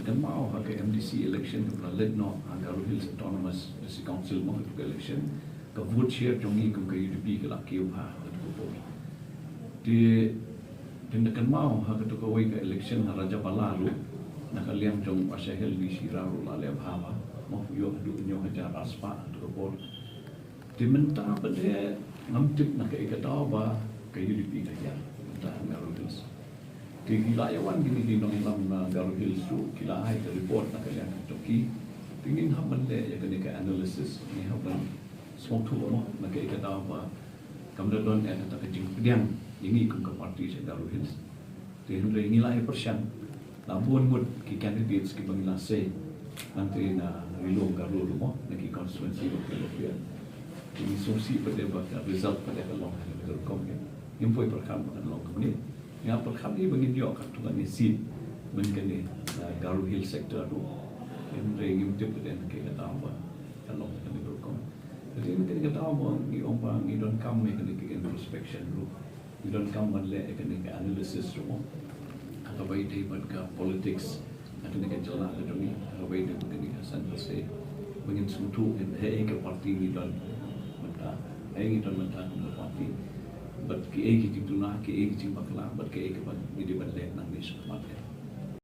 kan mau ha ke MDC election to led no Garo Hills Autonomous District Council mo ke election ka vote share jongi kum ka UDP ka lakiu ha ko po di kan mau ha ka to ka wai ka election ha Raja Balaru nakaliam jong pasahel di Siraru la le bhava mo yo du nyo ha jar aspa to ko di menta pada ngamtip nak ke ikataw ba ka UDP ka ya ta Garo Hills Kilayawan gini di nong ilam na Garo Hills tu kila ay ka report na kaya ng toki tingin haban le ya kani ka analysis ni haban small tu mo na kaya ka daw ba kamda don ay ta ka jing pediang ini kum ka party sa Garo Hills tin re nilai persian na buon mud ki candidates ki bangila say nanti na rilo Garo mo na ki constituency ko kaya ini sosi pada ba result pada long hasil kom yung foi perkam pada long kom ni yang perkam ni bagi dia kat tu kan seat mengkene Garo Hills sector tu yang rengim tu pada ke kata apa kalau kita berkom jadi mungkin kata apa ni orang ni don come make ke introspection tu you don't come one le ke analysis tu atau baik dia pada politics atau ke jalan tu ni atau baik dia ke hasan se mungkin suatu ke parti ni don mata ai don mata parti but ki ek ki tuna ki ek chi bakla but ki ek ban ni de ban le nang ni smat